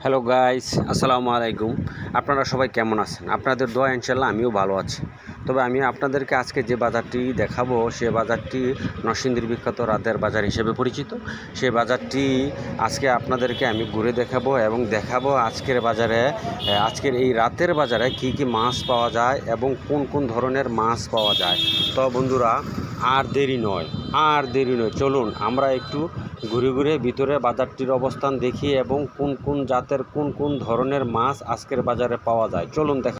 Hello guys, আসসালামু আলাইকুম। আপনারা সবাই কেমন আছেন? আপনাদের দোয়া ইনশাল্লাহ আমিও ভালো আছি। তবে আমি আপনাদেরকে আজকে যে বাজারটি দেখাবো সে বাজারটি নরসিংদীর বিখ্যাত রাতের বাজার হিসেবে পরিচিত। সে বাজারটি আজকে আপনাদেরকে আমি ঘুরে দেখাবো এবং দেখাবো আজকের এই রাতের বাজারে কি কি মাছ পাওয়া যায় এবং কোন কোন ধরনের মাছ পাওয়া যায়। তো বন্ধুরা, আর দেরি নয়, চলুন আমরা একটু ঘুরে ঘুরে ভিতরে বাজারটির অবস্থান দেখি এবং কোন কোন জাতের কোন কোন ধরনের মাছ আজকের বাজারে পাওয়া যায়। চলুন দেখা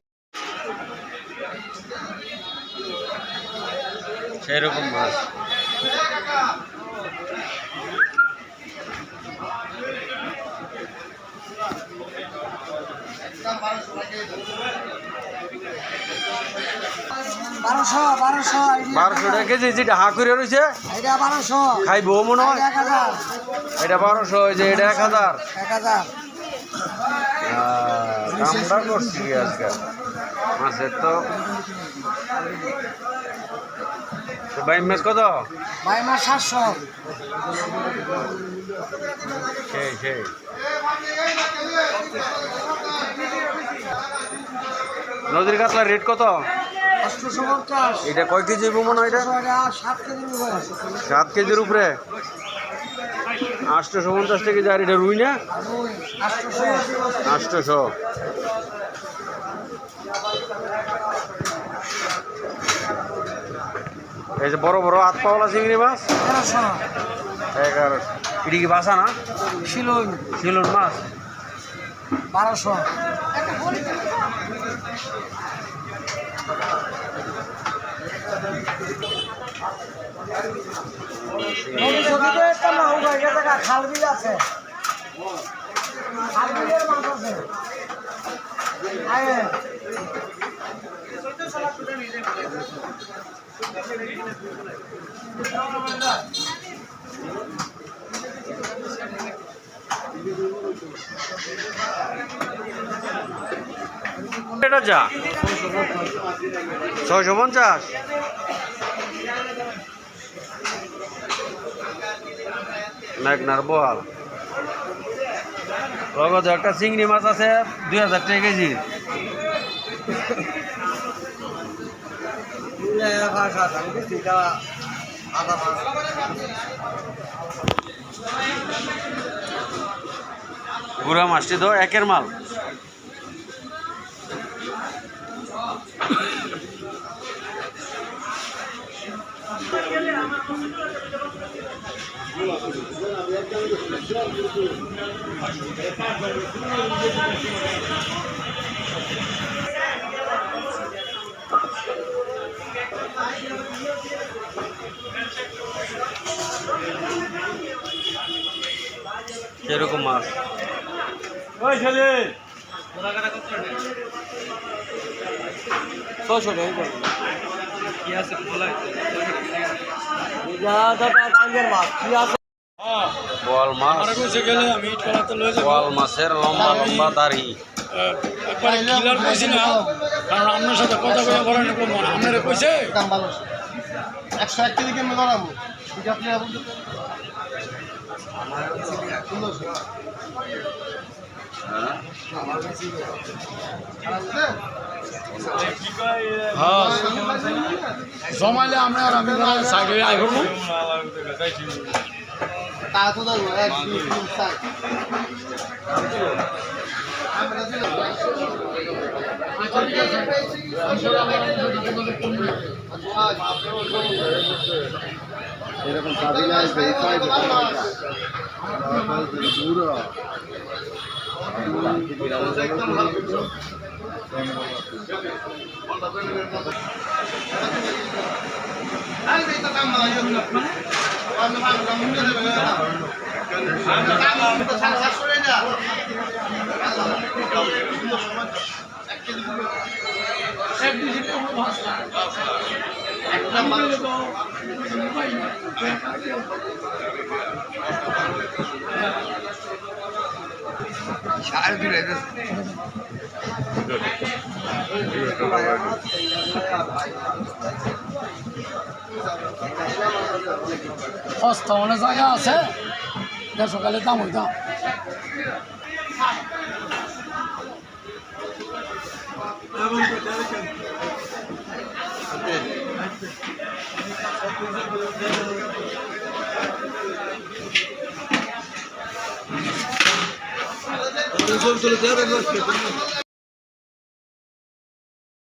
সেরকম মাছ। বারোশো টাকা কেজি যেটা হাঁকুরে রয়েছে খাইবো মনে হয়। এটা 1200, যে এটা 1000। আমরা করছি আজকে মাছের তো বাইম মাছ কত? বাইম মাছ 700। সেই নদীর কাতলার রেট কত? 850। এটা কয় কেজি মনে হয়? এটা 7 কেজির উপরে। 850 টাকা আর এটা রুই না 800। এই যে বড় বড় হাত পাওয়ালা চিংড়ি মাছ 1100। এটা কি বাসা না? শিলন মাছ 1200। খাল বিল আছে, খাল বিলের মাছ আছে। এটা যা 650। মেঘনার বোয়াল লগত একটা চিংড়ি মাছ আছে 2000 টাকা কেজি। গুড়া মাছটি তো একের মাল। সেরকম মাছ বোয়াল মাছের লম্বা লম্বা দাড়ি। আপনার সাথে কথা বলে আপনারা কইছে 101 কেজি কেমন বানাবো? ঠিক আপনি জমাইলে আমরা আর আমি সাইডে আই করবো। তা তো দেখবো 1 2 3 4 এরকম স্বাধীন আসবে এই সাইড পুরো সস্তা অনেক জায়গা আছে, 150 টাকা দাম হইতাম।